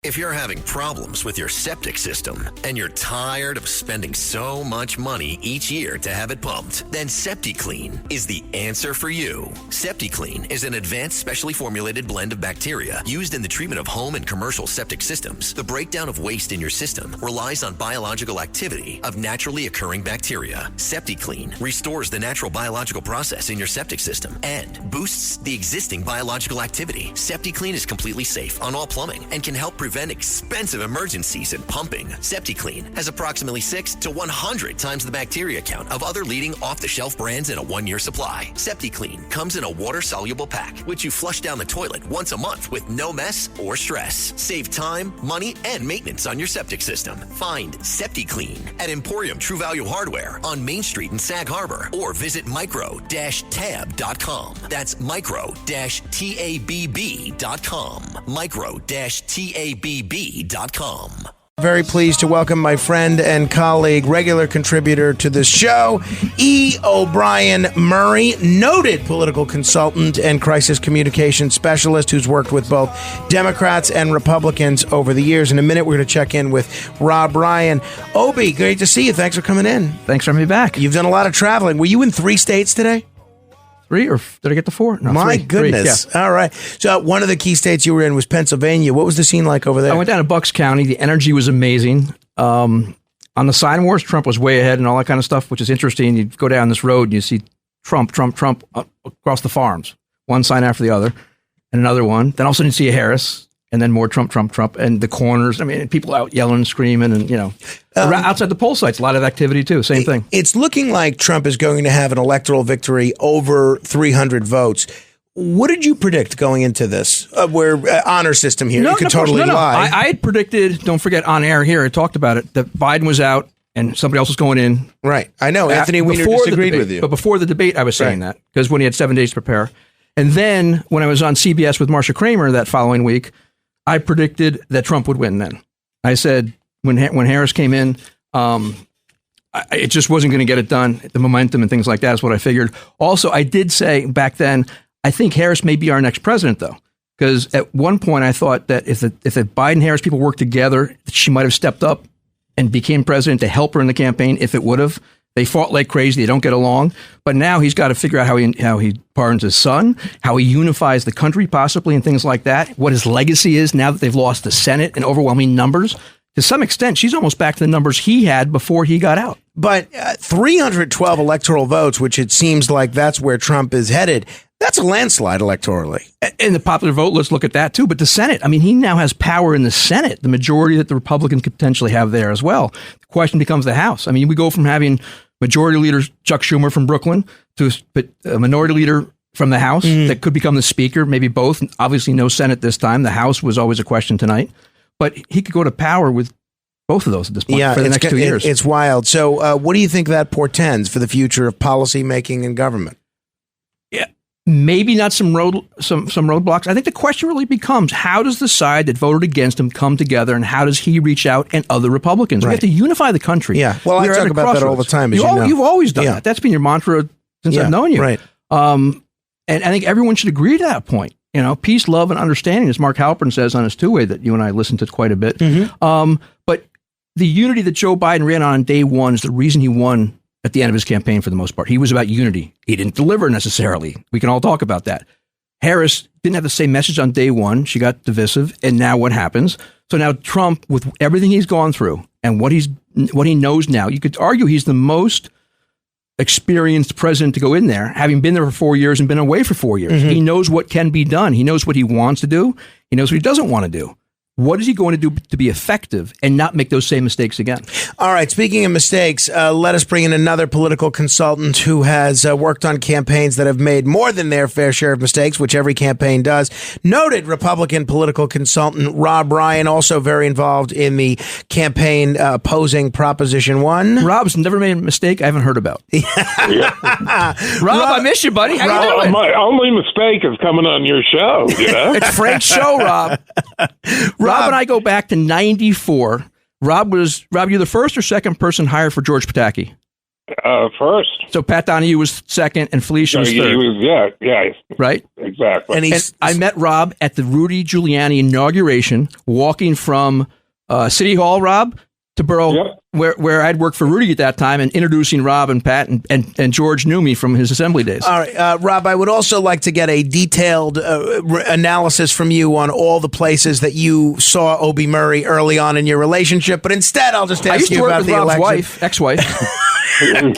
If you're having problems with your septic system and you're tired of spending so much money each year to have it pumped, then SeptiClean is the answer for you. SeptiClean is an advanced specially formulated blend of bacteria used in the treatment of home and commercial septic systems. The breakdown of waste in your system relies on biological activity of naturally occurring bacteria. SeptiClean restores the natural biological process in your septic system and boosts the existing biological activity. SeptiClean is completely safe on all plumbing and can help prevent expensive emergencies in pumping. SeptiClean has approximately 6 to 100 times the bacteria count of other leading off-the-shelf brands in a 1-year supply. SeptiClean comes in a water-soluble pack, which you flush down the toilet once a month with no mess or stress. Save time, money, and maintenance on your septic system. Find SeptiClean at Emporium True Value Hardware on Main Street in Sag Harbor or visit micro-tab.com. That's micro-tabb.com. Micro-tabb.com. Very pleased to welcome my friend and colleague, regular contributor to this show, E. O'Brien Murray, noted political consultant and crisis communication specialist who's worked with both Democrats and Republicans over the years. In a minute, we're going to check in with Rob Ryan. Obie, great to see you. Thanks for coming in. Thanks for having me back. You've done a lot of traveling. Were you in 3 states today? 3, or did I get to 4? No, My 3. goodness. 3, yeah. All right. So one of the key states you were in was Pennsylvania. What was the scene like over there? I went down to Bucks County. The energy was amazing. On the sign wars, Trump was way ahead and all that kind of stuff, which is interesting. You go down this road and you see Trump across the farms, one sign after the other, and another one. Then all of a sudden you see a Harris, and then more Trump, and the corners. I mean, people out yelling and screaming, and, outside the poll sites, a lot of activity too. Same thing. It's looking like Trump is going to have an electoral victory over 300 votes. What did you predict going into this? We're honor system here. You can totally lie. I had predicted, don't forget on air here, I talked about it, that Biden was out and somebody else was going in. Right. I know. Anthony Weiner disagreed with you. But before the debate, I was saying that, because when he had 7 days to prepare. And then when I was on CBS with Marsha Kramer that following week, I predicted that Trump would win then. I said when Harris came in, it just wasn't going to get it done. The momentum and things like that is what I figured. Also, I did say back then, I think Harris may be our next president, though, because at one point I thought that if the Biden-Harris people worked together, she might have stepped up and became president to help her in the campaign if it would have. They fought like crazy. They don't get along. But now he's got to figure out how he pardons his son, how he unifies the country possibly, and things like that, what his legacy is now that they've lost the Senate in overwhelming numbers. To some extent, she's almost back to the numbers he had before he got out. But 312 electoral votes, which it seems like that's where Trump is headed, that's a landslide electorally. And the popular vote, let's look at that too. But the Senate, I mean, he now has power in the Senate, the majority that the Republicans could potentially have there as well. The question becomes the House. I mean, we go from having Majority Leader Chuck Schumer from Brooklyn to a Minority Leader from the House that could become the Speaker, maybe both. Obviously no Senate this time. The House was always a question tonight. But he could go to power with both of those at this point for the next 2 years. It's wild. So what do you think that portends for the future of policy making and government? Yeah, maybe not some roadblocks. I think the question really becomes, how does the side that voted against him come together, and how does he reach out and other Republicans? Right. We have to unify the country. Yeah, well, I talk about that all the time, as you know. You've always done that. That's been your mantra since I've known you. Right. And I think everyone should agree to that point. Peace, love, and understanding, as Mark Halpern says on his two-way that you and I listened to quite a bit. But the unity that Joe Biden ran on day one is the reason he won at the end of his campaign for the most part. He was about unity. He didn't deliver necessarily. We can all talk about that. Harris didn't have the same message on day one. She got divisive. And now what happens? So now Trump, with everything he's gone through and what he knows now, you could argue he's the most experienced president to go in there, having been there for 4 years and been away for 4 years. He knows what can be done. He knows what he wants to do. He knows what he doesn't want to do. What is he going to do to be effective and not make those same mistakes again? All right. Speaking of mistakes, let us bring in another political consultant who has worked on campaigns that have made more than their fair share of mistakes, which every campaign does. Noted Republican political consultant Rob Ryan, also very involved in the campaign opposing Proposition 1. Rob's never made a mistake I haven't heard about. Rob, I miss you, buddy. How you doing? My only mistake is coming on your show. It's Frank's show, Rob. Rob and I go back to 94. Rob, you're the first or second person hired for George Pataki? first. So Pat Donahue was second, and Felicia was third. Yeah, right, exactly. And I met Rob at the Rudy Giuliani inauguration, walking from City Hall, Rob, to Borough, where I'd worked for Rudy at that time, and introducing Rob and Pat and George knew me from his assembly days. All right, Rob, I would also like to get a detailed analysis from you on all the places that you saw Obie Murray early on in your relationship, but instead I'll just ask you about the Rob's election. ex-wife. Hey, all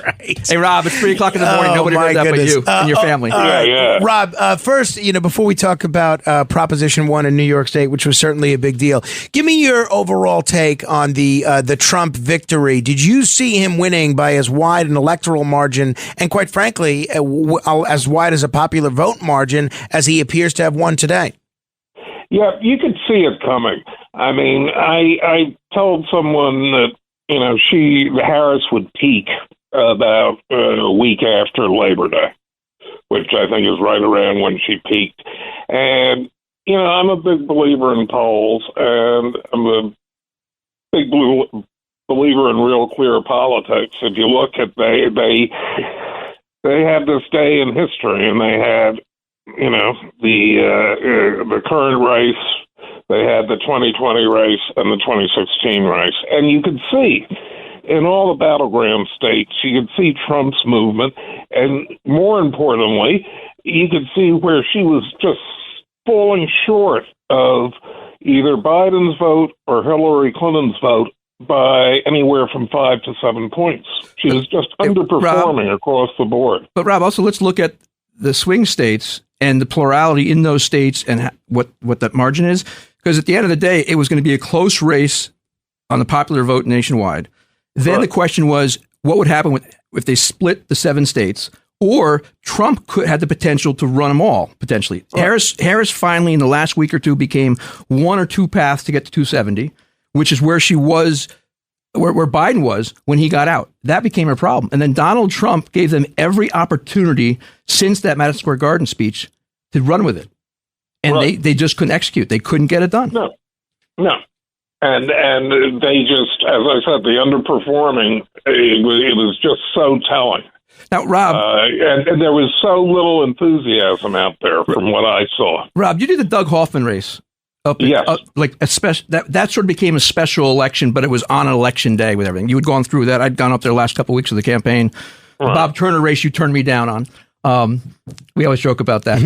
right. Hey, Rob, it's 3 o'clock in the morning. Nobody heard that but you and your family. Rob, first, before we talk about Proposition 1 in New York State, which was certainly a big deal, give me your overall take on the Trump victory. Did you see him winning by as wide an electoral margin and, quite frankly, as wide as a popular vote margin as he appears to have won today? Yeah, you could see it coming. I mean, I told someone that Harris would peak about a week after Labor Day, which I think is right around when she peaked. And, I'm a big believer in polls, and I'm a big believer in real clear politics. If you look at they had this day in history, and they had, the current race. They had the 2020 race and the 2016 race. And you could see in all the battleground states, you could see Trump's movement. And more importantly, you could see where she was just falling short of either Biden's vote or Hillary Clinton's vote by anywhere from 5 to 7 points. She was just underperforming across the board. But Rob, also let's look at the swing states and the plurality in those states and what that margin is. Because at the end of the day, it was going to be a close race on the popular vote nationwide. Then the question was, what would happen if they split the 7 states? Or Trump had the potential to run them all, potentially. Harris finally, in the last week or two, became 1 or 2 paths to get to 270, which is where she was, where Biden was when he got out. That became a problem. And then Donald Trump gave them every opportunity since that Madison Square Garden speech to run with it. And they just couldn't execute. They couldn't get it done. No. And they just, as I said, the underperforming, it was just so telling. Now, Rob. And there was so little enthusiasm out there from what I saw. Rob, you did the Doug Hoffman race. Yes. That sort of became a special election, but it was on an election day with everything. You had gone through that. I'd gone up there the last couple of weeks of the campaign. Right. The Bob Turner race you turned me down on. We always joke about that.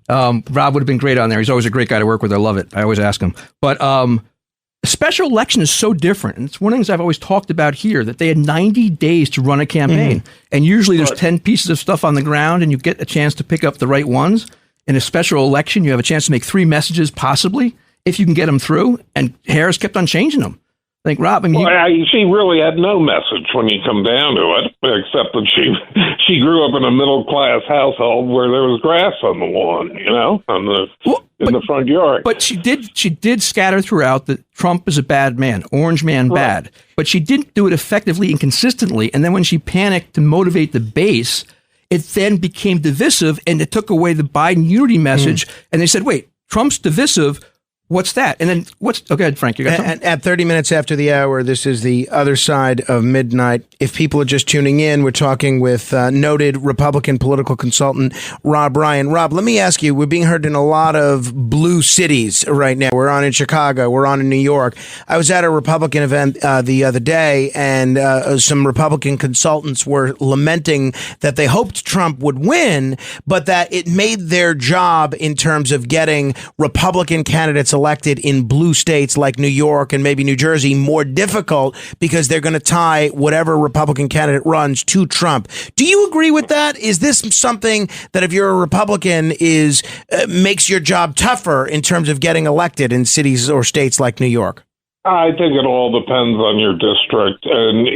Rob would have been great on there. He's always a great guy to work with. I love it. I always ask him. But a special election is so different. And it's one of the things I've always talked about here, that they had 90 days to run a campaign. And usually there's 10 pieces of stuff on the ground, and you get a chance to pick up the right ones. In a special election, you have a chance to make 3 messages, possibly, if you can get them through. And Harris kept on changing them. I think, Rob, she really had no message when you come down to it, except that she grew up in a middle-class household where there was grass on the lawn, in the front yard. But she did scatter throughout that Trump is a bad man, orange man bad. But she didn't do it effectively and consistently. And then when she panicked to motivate the base, it then became divisive, and it took away the Biden unity message. And they said, wait, Trump's divisive. What's that? And then go ahead, Frank. You got something? At 30 minutes after the hour, this is the other side of midnight. If people are just tuning in, we're talking with noted Republican political consultant Rob Ryan. Rob, let me ask you, we're being heard in a lot of blue cities right now. We're on in Chicago. We're on in New York. I was at a Republican event the other day, and some Republican consultants were lamenting that they hoped Trump would win, but that it made their job in terms of getting Republican candidates elected in blue states like New York and maybe New Jersey more difficult because they're going to tie whatever Republican candidate runs to Trump. Do you agree with that? Is this something that, if you're a Republican, is makes your job tougher in terms of getting elected in cities or states like New York? I think it all depends on your district. And,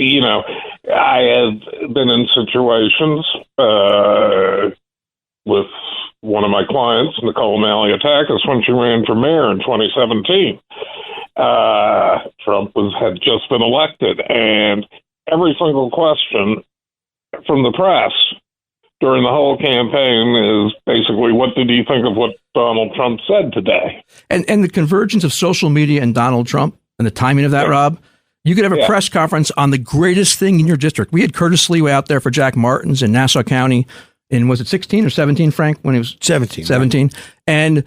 I have been in situations with one of my clients, Nicole Malliotakis, when she ran for mayor in 2017. Trump had just been elected, and every single question from the press during the whole campaign is basically, what did you think of what Donald Trump said today? And the convergence of social media and Donald Trump and the timing of that, Rob, You could have a press conference on the greatest thing in your district. We had Curtis Lee out there for Jack Martin's in Nassau County in, was it 16 or 17, Frank, when he was 17. 17. Right. And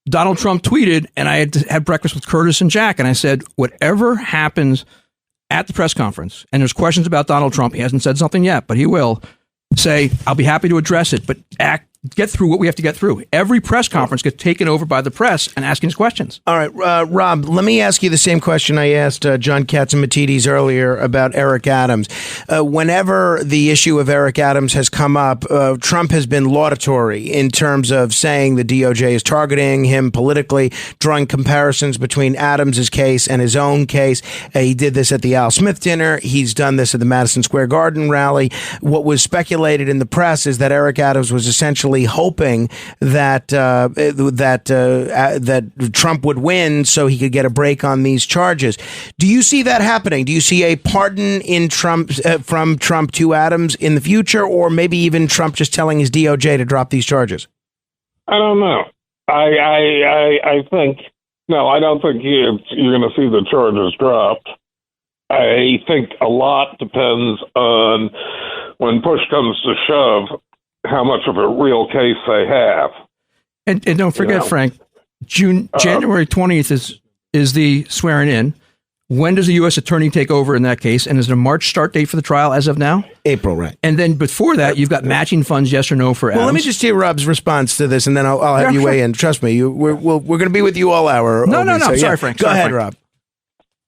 Donald Trump tweeted, and I had breakfast with Curtis and Jack, and I said, whatever happens at the press conference, and there's questions about Donald Trump, he hasn't said something yet, but he will, say, I'll be happy to address it, but get through what we have to get through. Every press conference gets taken over by the press and asking us questions. All right, Rob, let me ask you the same question I asked John Catsimatidis earlier about Eric Adams. Whenever the issue of Eric Adams has come up, Trump has been laudatory in terms of saying the DOJ is targeting him politically, drawing comparisons between Adams's case and his own case. He did this at the Al Smith dinner. He's done this at the Madison Square Garden rally. What was speculated in the press is that Eric Adams was essentially hoping that that Trump would win so he could get a break on these charges. Do you see that happening? Do you see a pardon in Trump from Trump to Adams in the future, or maybe even Trump just telling his DOJ to drop these charges? I don't know. I think no. I don't think you're going to see the charges dropped. I think a lot depends on when push comes to shove, how much of a real case they have. And don't forget, Frank, January 20th is the swearing in. When does the U.S. attorney take over in that case? And is there a March start date for the trial as of now? April, right. And then before that, you've got matching funds, yes or no, for Adams. Well, let me just hear Rob's response to this, and then I'll have you weigh in. Trust me, we're going to be with you all hour. No. Sorry, Frank. Go ahead, Rob.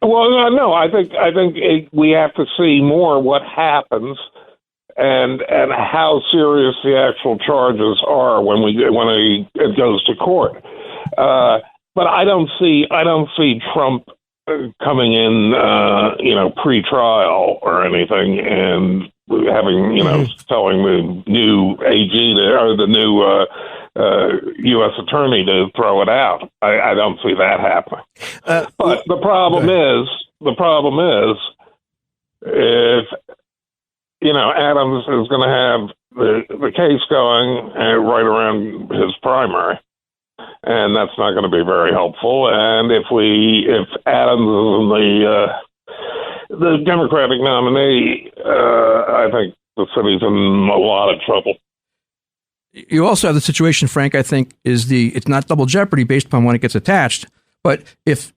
Well, no. I think we have to see more what happens and how serious the actual charges are when it goes to court. But I don't see Trump coming in, pre-trial or anything, and having telling the new AG or the new U.S. attorney to throw it out. I don't see that happening. But the problem is if Adams is going to have the case going right around his primary, and that's not going to be very helpful. And if Adams is the Democratic nominee, I think the city's in a lot of trouble. You also have the situation, Frank, I think, it's not double jeopardy based upon when it gets attached, but if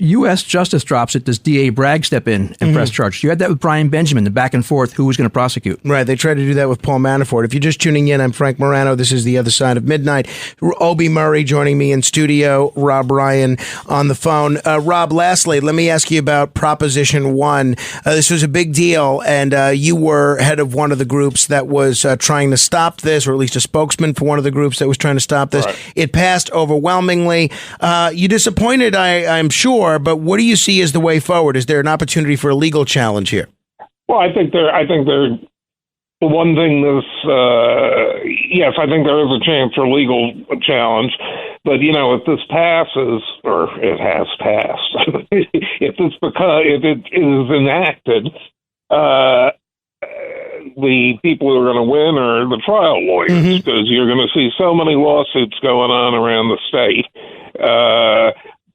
U.S. Justice drops it, does D.A. Bragg step in and press charges? You had that with Brian Benjamin, the back and forth, who was going to prosecute. Right. They tried to do that with Paul Manafort. If you're just tuning in, I'm Frank Morano. This is The Other Side of Midnight. Obie Murray joining me in studio. Rob Ryan on the phone. Rob, lastly, let me ask you about Proposition 1. This was a big deal, and you were head of one of the groups that was trying to stop this, or at least a spokesman for one of the groups that was trying to stop this. Right. It passed overwhelmingly. You disappointed, I'm sure, but what do you see as the way forward? Is there an opportunity for a legal challenge here? Well, I think there. One thing is, yes, I think there is a chance for a legal challenge. But if this passes, or it has passed, if it is enacted, the people who are going to win are the trial lawyers, because you're going to see so many lawsuits going on around the state.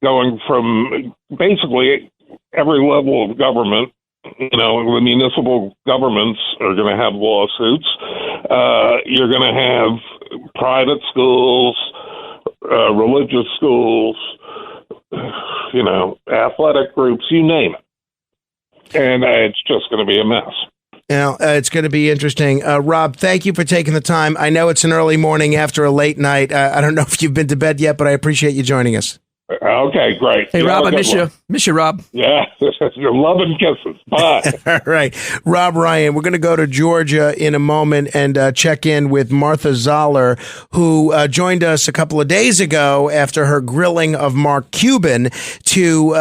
Going from basically every level of government, the municipal governments are going to have lawsuits. You're going to have private schools, religious schools, athletic groups, you name it. And it's just going to be a mess. It's going to be interesting. Rob, thank you for taking the time. I know it's an early morning after a late night. I don't know if you've been to bed yet, but I appreciate you joining us. Okay, great. Hey, Rob, I miss you. Miss you, Rob. Yeah, love and kisses. Bye. All right. Rob Ryan, we're going to go to Georgia in a moment and check in with Martha Zoller, who joined us a couple of days ago after her grilling of Mark Cuban to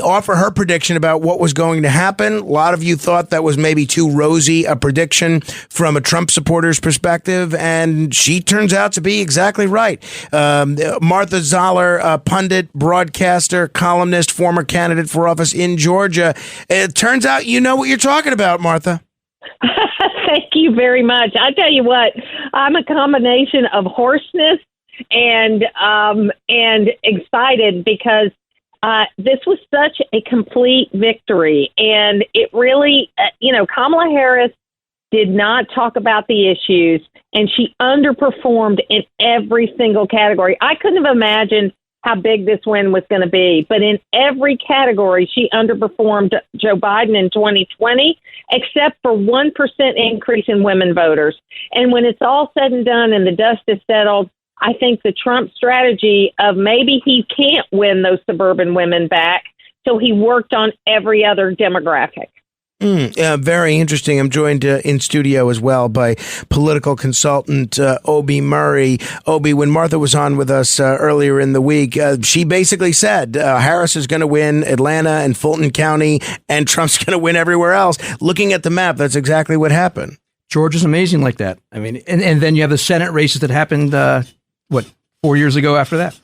offer her prediction about what was going to happen. A lot of you thought that was maybe too rosy a prediction from a Trump supporter's perspective, and she turns out to be exactly right. Martha Zoller, pundit, broadcaster, columnist, former candidate for office in Georgia. It turns out you know what you're talking about, Martha. Thank you very much. I tell you what, I'm a combination of hoarseness and excited because this was such a complete victory. And it really, Kamala Harris did not talk about the issues, and she underperformed in every single category. I couldn't have imagined how big this win was going to be, but in every category, she underperformed Joe Biden in 2020, except for 1% increase in women voters. And when it's all said and done and the dust is settled, I think the Trump strategy of maybe he can't win those suburban women back, so he worked on every other demographic. Very interesting. I'm joined in studio as well by political consultant Obie Murray. Obie, when Martha was on with us earlier in the week, she basically said Harris is going to win Atlanta and Fulton County, and Trump's going to win everywhere else. Looking at the map, that's exactly what happened. Georgia's amazing like that. I mean, and then you have the Senate races that happened, 4 years ago after that?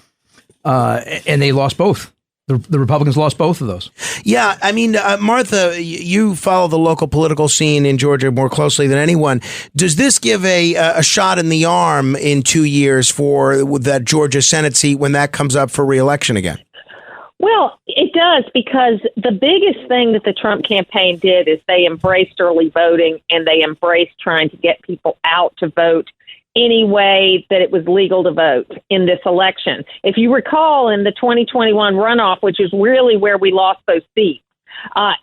And they lost both. The Republicans lost both of those. Yeah, I mean, Martha, you follow the local political scene in Georgia more closely than anyone. Does this give a shot in the arm in 2 years for that Georgia Senate seat when that comes up for re-election again? Well, it does, because the biggest thing that the Trump campaign did is they embraced early voting, and they embraced trying to get people out to vote any way that it was legal to vote in this election. If you recall, in the 2021 runoff, which is really where we lost those seats,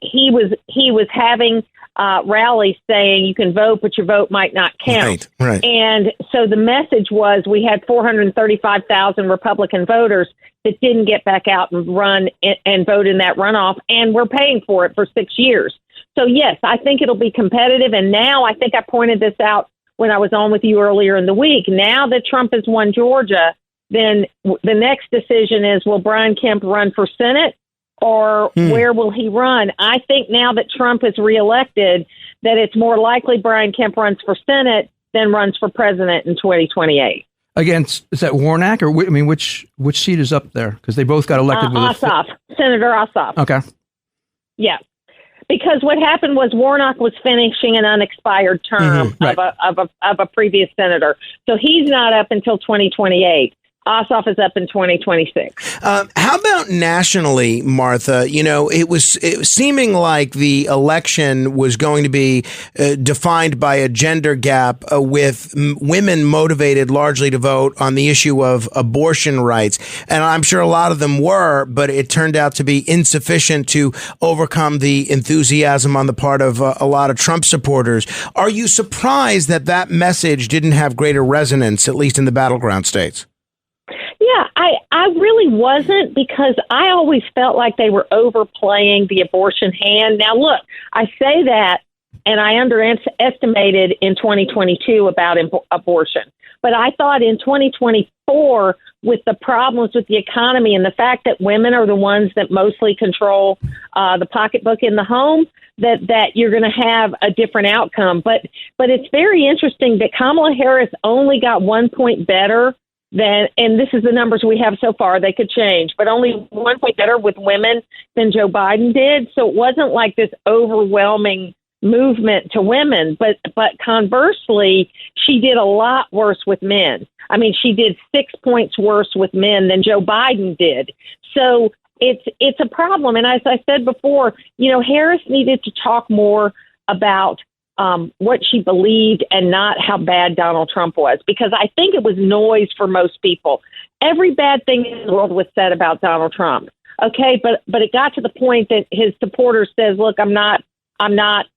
he was having rallies saying you can vote, but your vote might not count. Right. And so the message was we had 435,000 Republican voters that didn't get back out and run and vote in that runoff, and we're paying for it for 6 years. So, yes, I think it'll be competitive. And now I think I pointed this out when I was on with you earlier in the week. Now that Trump has won Georgia, then the next decision is, will Brian Kemp run for Senate, or where will he run? I think now that Trump is reelected, that it's more likely Brian Kemp runs for Senate than runs for president in 2028. Against, is that Warnock, or which seat is up there? Because they both got elected with Ossoff, Senator Ossoff. Okay. Yeah. Because what happened was Warnock was finishing an unexpired term of a previous senator. So he's not up until 2028. Ossoff is up in 2026. How about nationally, Martha? You know, it was seeming like the election was going to be defined by a gender gap with women motivated largely to vote on the issue of abortion rights. And I'm sure a lot of them were, but it turned out to be insufficient to overcome the enthusiasm on the part of a lot of Trump supporters. Are you surprised that that message didn't have greater resonance, at least in the battleground states? Yeah, I really wasn't, because I always felt like they were overplaying the abortion hand. Now, look, I say that, and I underestimated in 2022 about abortion. But I thought in 2024, with the problems with the economy and the fact that women are the ones that mostly control the pocketbook in the home, that you're going to have a different outcome. But it's very interesting that Kamala Harris only got 1 point better and this is the numbers we have so far, they could change, but only 1 point better with women than Joe Biden did. So it wasn't like this overwhelming movement to women, but conversely, she did a lot worse with men. I mean, she did 6 points worse with men than Joe Biden did. So it's a problem. And as I said before, Harris needed to talk more about what she believed and not how bad Donald Trump was, because I think it was noise for most people. Every bad thing in the world was said about Donald Trump. Okay, but it got to the point that his supporters says, "Look, I'm not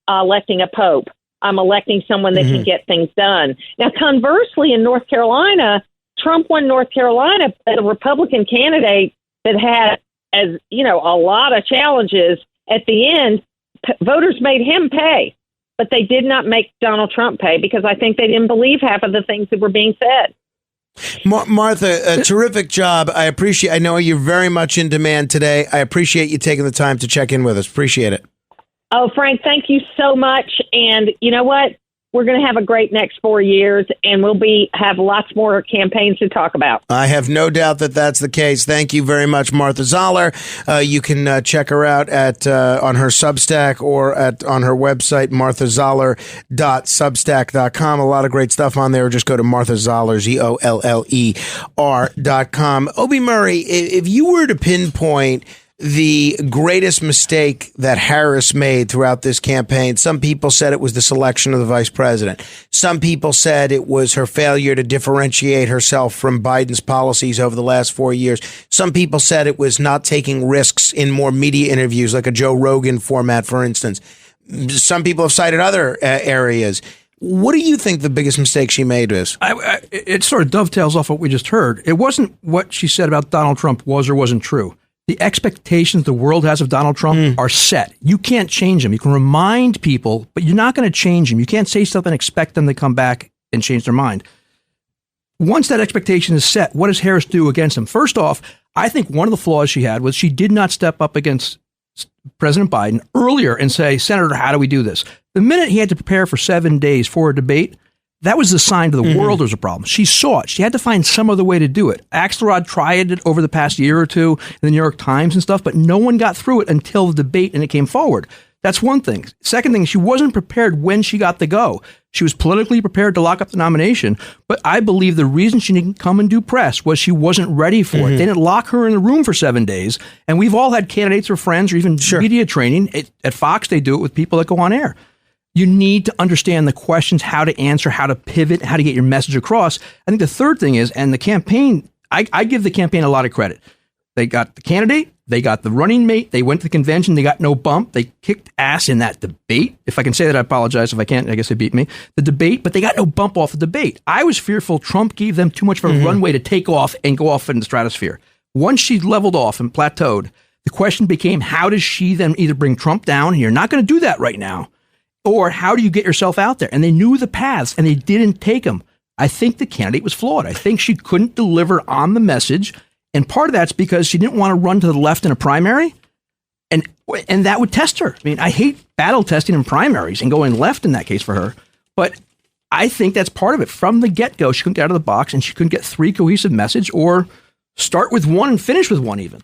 electing a pope. I'm electing someone that can get things done." Now, conversely, in North Carolina, Trump won North Carolina, a Republican candidate that had, a lot of challenges. At the end, voters made him pay. But they did not make Donald Trump pay, because I think they didn't believe half of the things that were being said. Martha, a terrific job. I know you're very much in demand today. I appreciate you taking the time to check in with us. Appreciate it. Oh, Frank, thank you so much. And you know what? We're going to have a great next 4 years, and we'll have lots more campaigns to talk about. I have no doubt that that's the case. Thank you very much, Martha Zoller. You can check her out on her Substack or on her website, marthazoller.substack.com. A lot of great stuff on there. Just go to marthazoller, ZOLLER.com. Obie Murray, if you were to pinpoint the greatest mistake that Harris made throughout this campaign? Some people said it was the selection of the vice president. Some people said it was her failure to differentiate herself from Biden's policies over the last 4 years. Some people said it was not taking risks in more media interviews, like a Joe Rogan format, for instance. Some people have cited other areas. What do you think the biggest mistake she made is? It sort of dovetails off what we just heard. It wasn't what she said about Donald Trump was or wasn't true. The expectations the world has of Donald Trump are set. You can't change them. You can remind people, but you're not going to change them. You can't say something and expect them to come back and change their mind. Once that expectation is set, what does Harris do against him? First off, I think one of the flaws she had was she did not step up against President Biden earlier and say, Senator, how do we do this? The minute he had to prepare for 7 days for a debate, that was the sign to the world there was a problem. She saw it. She had to find some other way to do it. Axelrod tried it over the past year or two in the New York Times and stuff, but no one got through it until the debate and it came forward. That's one thing. Second thing, she wasn't prepared when she got the go. She was politically prepared to lock up the nomination, but I believe the reason she didn't come and do press was she wasn't ready for it. They didn't lock her in the room for 7 days, and we've all had candidates or friends or even media training. At Fox, they do it with people that go on air. You need to understand the questions, how to answer, how to pivot, how to get your message across. I think the third thing is, and the campaign, I give the campaign a lot of credit. They got the candidate, they got the running mate, they went to the convention, they got no bump, they kicked ass in that debate. If I can say that, I apologize. If I can't, I guess they beat me. The debate, but they got no bump off the debate. I was fearful Trump gave them too much of a runway to take off and go off in the stratosphere. Once she leveled off and plateaued, the question became, how does she then either bring Trump down, and you're not going to do that right now, or how do you get yourself out there? And they knew the paths, and they didn't take them. I think the candidate was flawed. I think she couldn't deliver on the message, and part of that's because she didn't want to run to the left in a primary, and that would test her. I mean, I hate battle testing in primaries and going left in that case for her, but I think that's part of it. From the get-go, she couldn't get out of the box, and she couldn't get three cohesive message or start with one and finish with one even.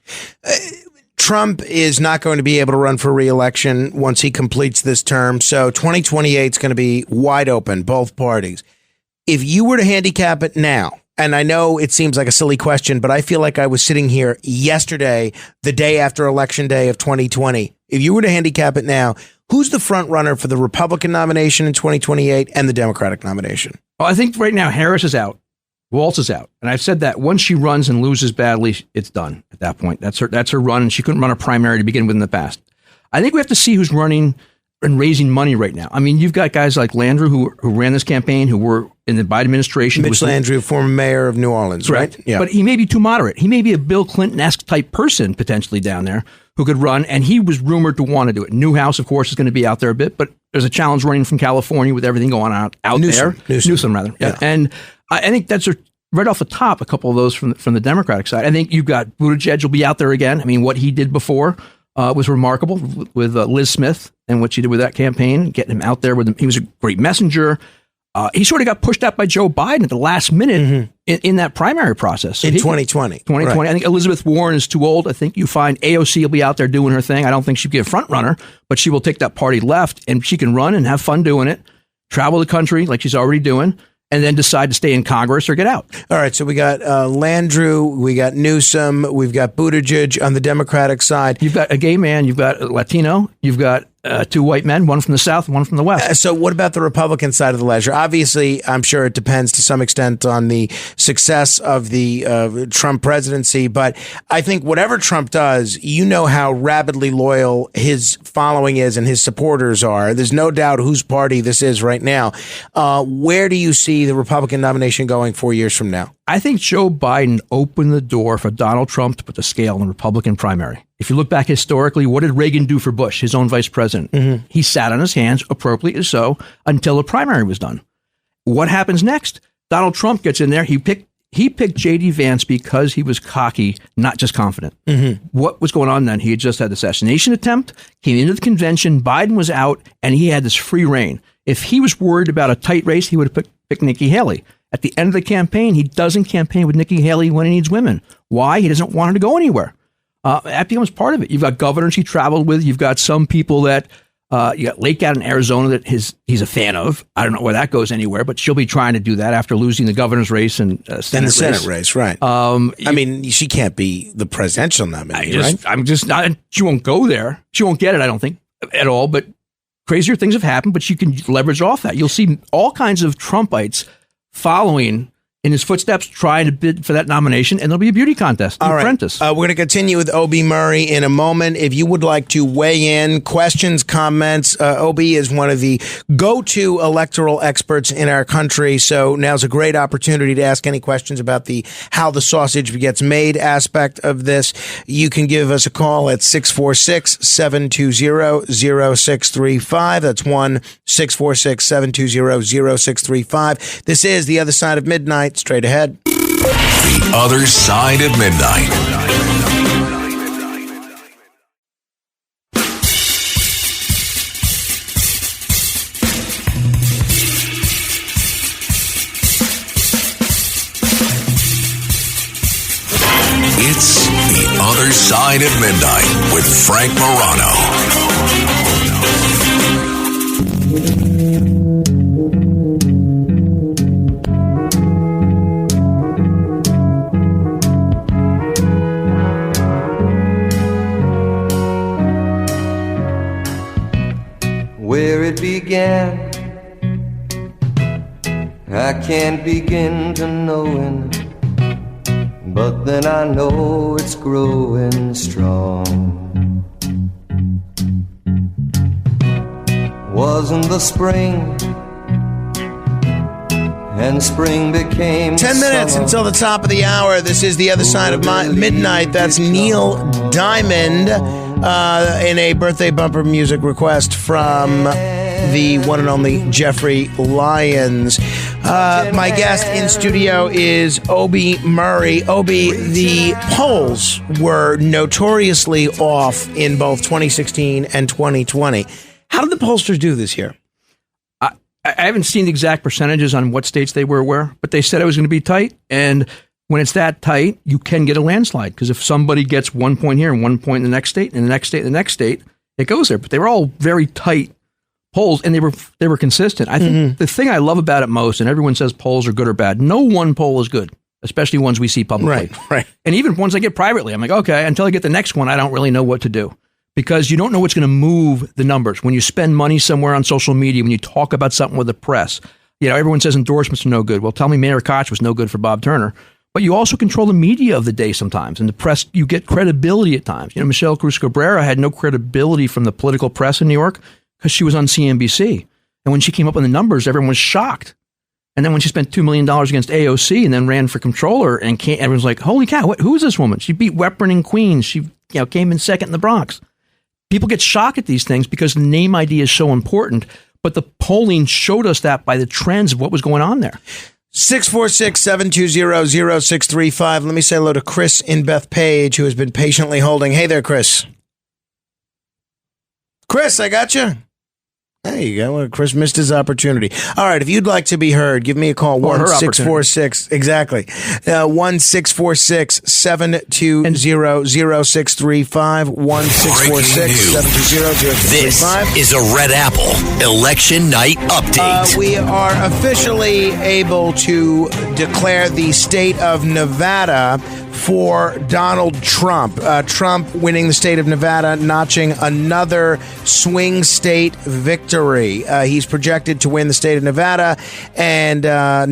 Trump is not going to be able to run for re-election once he completes this term. So 2028 is going to be wide open, both parties. If you were to handicap it now, and I know it seems like a silly question, but I feel like I was sitting here yesterday, the day after Election Day of 2020. If you were to handicap it now, who's the front runner for the Republican nomination in 2028 and the Democratic nomination? Well, I think right now Harris is out. Waltz is out. And I've said that once she runs and loses badly, it's done at that point. That's her run, and she couldn't run a primary to begin with in the past. I think we have to see who's running and raising money right now. I mean, you've got guys like Landrieu who ran this campaign, who were in the Biden administration. Mitch Landrieu, former mayor of New Orleans, right? Yeah. But he may be too moderate. He may be a Bill Clinton-esque type person potentially down there who could run, and he was rumored to want to do it. Newhouse, of course, is going to be out there a bit, but there's a challenge running from California with everything going on out there. Newsom, rather. Yeah. And I think that's right off the top, a couple of those from the Democratic side. I think you've got Buttigieg will be out there again. I mean, what he did before was remarkable with Liz Smith and what she did with that campaign, getting him out there with him. He was a great messenger. He sort of got pushed out by Joe Biden at the last minute in that primary process. So in 2020. Right. I think Elizabeth Warren is too old. I think you find AOC will be out there doing her thing. I don't think she'll be a front runner, but she will take that party left, and she can run and have fun doing it, travel the country like she's already doing, and then decide to stay in Congress or get out. All right, so we got Landrieu, we got Newsom, we've got Buttigieg on the Democratic side. You've got a gay man, you've got a Latino, you've got two white men, one from the South, one from the West. So what about the Republican side of the ledger? Obviously, I'm sure it depends to some extent on the success of the Trump presidency, but I think whatever Trump does, you know how rabidly loyal his following is and his supporters are. There's no doubt whose party this is right now. Where do you see the Republican nomination going 4 years from now? I think Joe Biden opened the door for Donald Trump to put the scale in the Republican primary. If you look back historically, what did Reagan do for Bush, his own vice president? He sat on his hands, appropriately so, until the primary was done. What happens next? Donald Trump gets in there. He picked J.D. Vance because he was cocky, not just confident. What was going on then? He had just had the assassination attempt, came into the convention, Biden was out, and he had this free reign. If he was worried about a tight race, he would have picked Nikki Haley. At the end of the campaign, he doesn't campaign with Nikki Haley when he needs women. Why? He doesn't want her to go anywhere. That becomes part of it. You've got governors he traveled with. You've got some people that You got Lake out in Arizona that he's a fan of. I don't know where that goes anywhere, but she'll be trying to do that after losing the governor's race and Senate race, right? I mean, she can't be the presidential nominee, right? I'm just not. She won't go there. She won't get it. I don't think at all. But crazier things have happened. But she can leverage off that. You'll see all kinds of Trumpites following in his footsteps, trying to bid for that nomination, and there'll be a beauty contest, The Apprentice. We're going to continue with Obie Murray in a moment. If you would like to weigh in, questions, comments, Obie is one of the go-to electoral experts in our country, so now's a great opportunity to ask any questions about the how the sausage gets made aspect of this. You can give us a call at 646-720-0635. That's 1-646-720-0635. This is The Other Side of Midnight. Straight ahead. The Other Side of Midnight. It's The Other Side of Midnight with Frank Morano. Where it began, I can't begin to knowing, but then I know it's growing strong. Wasn't the spring, and spring became 10 minutes summer. until the top of the hour. This is The Other Side of Midnight. That's Neil Diamond in a birthday bumper music request from the one and only Jeffrey Lyons. My guest in studio is Obie Murray. Obie, the polls were notoriously off in both 2016 and 2020. How did the pollsters do this year? I haven't seen the exact percentages on what states they were where, but they said it was going to be tight. And when it's that tight, you can get a landslide, because if somebody gets 1 point here and 1 point in the next state and the next state and the next state, it goes there. But they were all very tight polls, and they were consistent. I think the thing I love about it most, and everyone says polls are good or bad, no one poll is good, especially ones we see publicly. Right. And even ones I get privately, I'm like, okay, until I get the next one, I don't really know what to do. Because you don't know what's going to move the numbers. When you spend money somewhere on social media, when you talk about something with the press, everyone says endorsements are no good. Well, tell me Mayor Koch was no good for Bob Turner. But you also control the media of the day sometimes. And the press, you get credibility at times. Michelle Cruz Cabrera had no credibility from the political press in New York because she was on CNBC. And when she came up with the numbers, everyone was shocked. And then when she spent $2 million against AOC and then ran for comptroller, and everyone's like, holy cow, who is this woman? She beat Weprin and Queens. She came in second in the Bronx. People get shocked at these things because the name ID is so important, but the polling showed us that by the trends of what was going on there. 646-720-0635. Let me say hello to Chris in Bethpage, who has been patiently holding. Hey there, Chris. Chris, I got you. There you go. Well, Chris missed his opportunity. All right. If you'd like to be heard, give me a call. 1-646. Exactly. 1-646-720-0635. 1-646-720-0635. This is a Red Apple Election Night Update. We are officially able to declare the state of Nevada for Donald Trump. Trump winning the state of Nevada, notching another swing state victory. He's projected to win the state of Nevada, and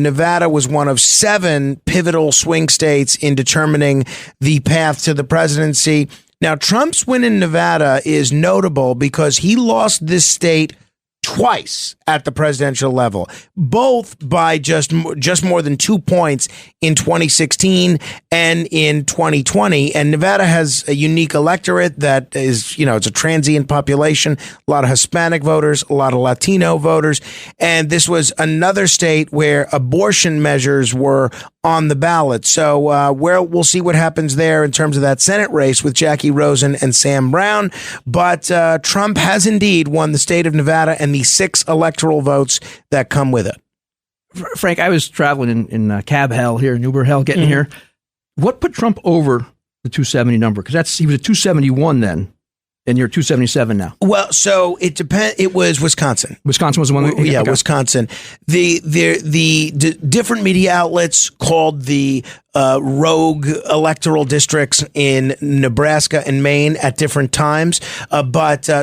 Nevada was one of 7 pivotal swing states in determining the path to the presidency. Now, Trump's win in Nevada is notable because he lost this state twice at the presidential level, both by just more than 2 points in 2016 and in 2020. And Nevada has a unique electorate that is, it's a transient population, a lot of Hispanic voters, a lot of Latino voters. And this was another state where abortion measures were on the ballot. So we'll see what happens there in terms of that Senate race with Jackie Rosen and Sam Brown. But Trump has indeed won the state of Nevada and the 6 electoral votes that come with it. Frank, I was traveling in cab hell here, in Uber hell, getting here. What put Trump over the 270 number? Because he was at 271 then. and you're 277 now. Well, so it depends. It was Wisconsin. Wisconsin was the one. Yeah, okay. Wisconsin. The different media outlets called the rogue electoral districts in Nebraska and Maine at different times.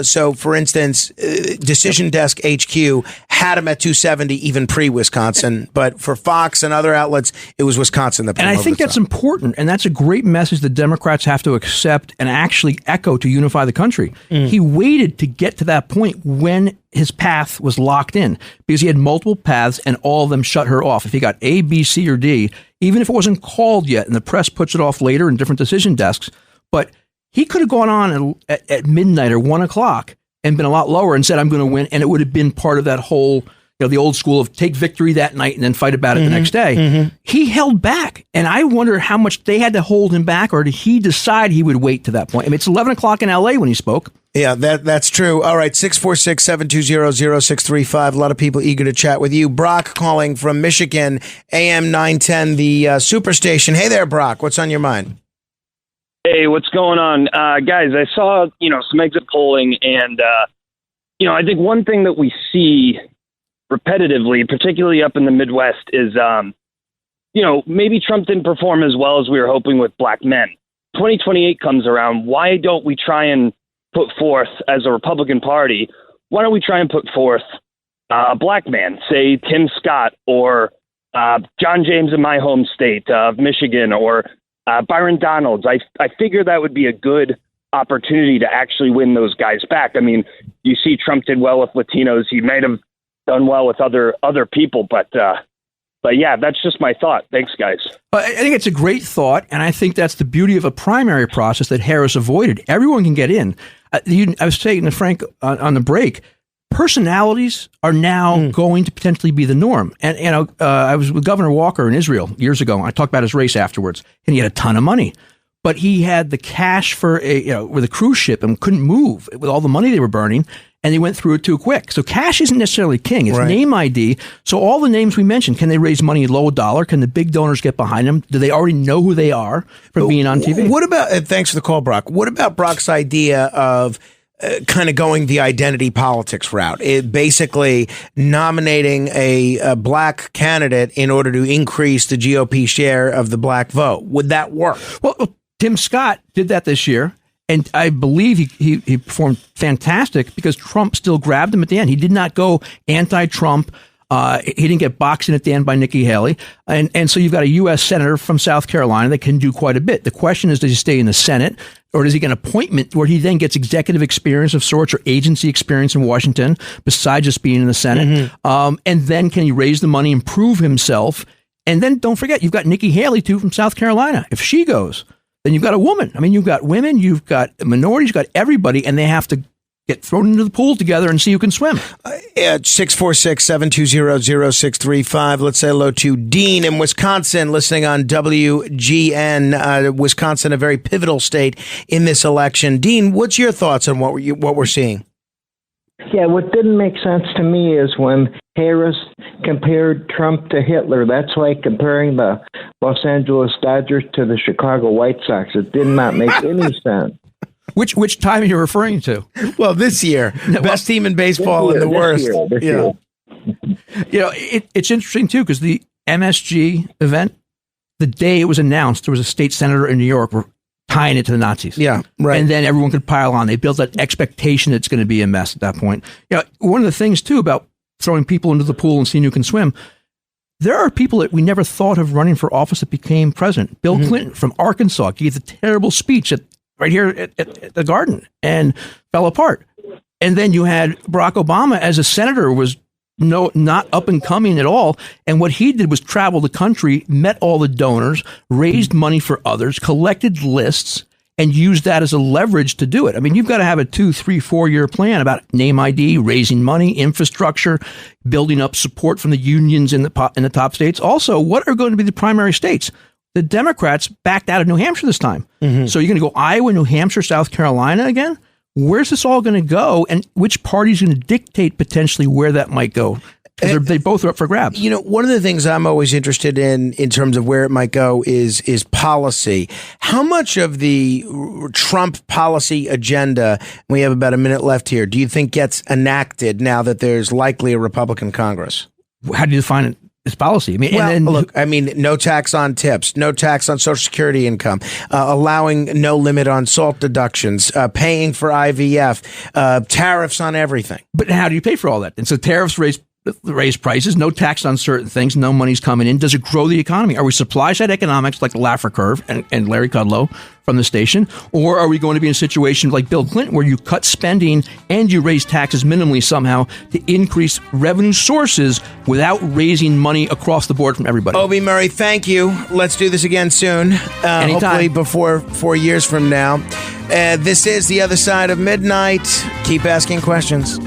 So, for instance, Decision Desk HQ had them at 270 even pre-Wisconsin. But for Fox and other outlets, it was Wisconsin that put them And I over think the that's top. important. And that's a great message the Democrats have to accept and actually echo to unify the country. He waited to get to that point when his path was locked in because he had multiple paths and all of them shut her off. If he got A, B, C, or D, even if it wasn't called yet and the press puts it off later in different decision desks, but he could have gone on at midnight or 1 o'clock and been a lot lower and said, I'm going to win. And it would have been part of that whole, the old school of take victory that night and then fight about it the next day. He held back. And I wonder how much they had to hold him back, or did he decide he would wait to that point? I mean, it's 11 o'clock in LA when he spoke. Yeah, that's true. All right, 646-720-0635. A lot of people eager to chat with you. Brock calling from Michigan, AM 910, the Superstation. Hey there, Brock. What's on your mind? Hey, what's going on? Guys, I saw, some exit polling, and, I think one thing that we see repetitively, particularly up in the Midwest, is, maybe Trump didn't perform as well as we were hoping with black men. 2028 comes around. Why don't we try and put forth, as a Republican Party, why don't we try and put forth a black man, say Tim Scott or John James in my home state of Michigan, or Byron Donalds? I figure that would be a good opportunity to actually win those guys back. I mean, you see Trump did well with Latinos. He might have done well with other people, but yeah, that's just my thought. Thanks, guys. I think it's a great thought, and I think that's the beauty of a primary process that Harris avoided. Everyone can get in. I was saying to Frank on the break, personalities are now going to potentially be the norm. And I was with Governor Walker in Israel years ago. And I talked about his race afterwards, and he had a ton of money, but he had the cash for with a cruise ship and couldn't move with all the money they were burning. And they went through it too quick. So cash isn't necessarily king. It's name ID. So all the names we mentioned, can they raise money low dollar? Can the big donors get behind them? Do they already know who they are from being on TV? What about, thanks for the call, Brock. What about Brock's idea of kind of going the identity politics route? Basically nominating a black candidate in order to increase the GOP share of the black vote. Would that work? Well, Tim Scott did that this year. And I believe he performed fantastic because Trump still grabbed him at the end. He did not go anti-Trump. He didn't get boxed in at the end by Nikki Haley. And so you've got a U.S. senator from South Carolina that can do quite a bit. The question is, does he stay in the Senate, or does he get an appointment where he then gets executive experience of sorts or agency experience in Washington besides just being in the Senate? And then can he raise the money and prove himself? And then don't forget, you've got Nikki Haley, too, from South Carolina. If she goes, then you've got a woman. I mean, you've got women, you've got minorities, you've got everybody, and they have to get thrown into the pool together and see who can swim. 646-720-0635. Let's say hello to Dean in Wisconsin, listening on WGN. Wisconsin, a very pivotal state in this election. Dean, what's your thoughts on what we're seeing? Yeah, what didn't make sense to me is when Harris compared Trump to Hitler. That's like comparing the Los Angeles Dodgers to the Chicago White Sox. It did not make any sense. Which time are you referring to? Well, this year. Best team in baseball and the worst. This year. It's interesting, too, because the MSG event, the day it was announced, there was a state senator in New York tying it to the Nazis. Yeah, right. And then everyone could pile on. They built that expectation it's going to be a mess at that point. One of the things, too, about throwing people into the pool and seeing who can swim, there are people that we never thought of running for office that became president. Bill Clinton from Arkansas gave the terrible speech right here at the Garden and fell apart. And then you had Barack Obama as a senator, was not up and coming at all. And what he did was travel the country, met all the donors, raised money for others, collected lists, and used that as a leverage to do it. I mean, you've got to have a 2, 3, 4 year plan about name ID, raising money, infrastructure, building up support from the unions in the top states. Also, what are going to be the primary states? The Democrats backed out of New Hampshire this time. So you're going to go Iowa, New Hampshire, South Carolina again? Where's this all going to go, and which party is going to dictate potentially where that might go? because they both are up for grabs. You know, one of the things I'm always interested in terms of where it might go is policy. How much of the Trump policy agenda, we have about a minute left here, do you think gets enacted now that there's likely a Republican Congress? How do you define it? This policy. I mean, no tax on tips, no tax on Social Security income, allowing no limit on SALT deductions, paying for IVF, tariffs on everything. But how do you pay for all that? And so tariffs raise prices, no tax on certain things, no money's coming in. Does it grow the economy? Are we supply side economics like the Laffer curve and Larry Kudlow from the station? Or are we going to be in a situation like Bill Clinton where you cut spending and you raise taxes minimally somehow to increase revenue sources without raising money across the board from everybody? Obie Murray, thank you. Let's do this again soon. Hopefully before 4 years from now. This is The Other Side of Midnight. Keep asking questions.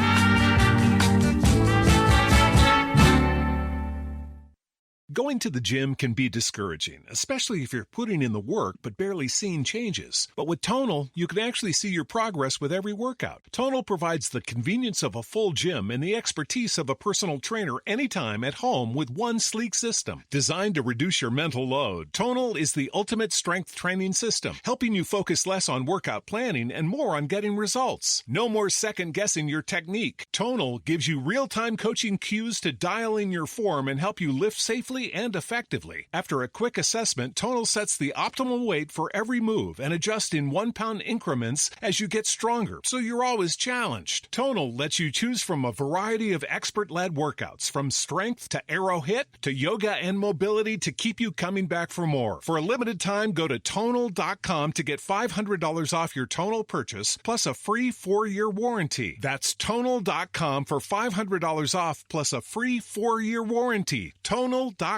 Going to the gym can be discouraging, especially if you're putting in the work but barely seeing changes. But with Tonal, you can actually see your progress with every workout. Tonal provides the convenience of a full gym and the expertise of a personal trainer anytime at home with one sleek system. Designed to reduce your mental load, Tonal is the ultimate strength training system, helping you focus less on workout planning and more on getting results. No more second-guessing your technique. Tonal gives you real-time coaching cues to dial in your form and help you lift safely and effectively. After a quick assessment, Tonal sets the optimal weight for every move and adjusts in 1 pound increments as you get stronger, so you're always challenged. Tonal lets you choose from a variety of expert-led workouts, from strength to aero hit to yoga and mobility, to keep you coming back for more. For a limited time, go to Tonal.com to get $500 off your Tonal purchase, plus a free 4-year warranty. That's Tonal.com for $500 off, plus a free 4-year warranty. Tonal.com.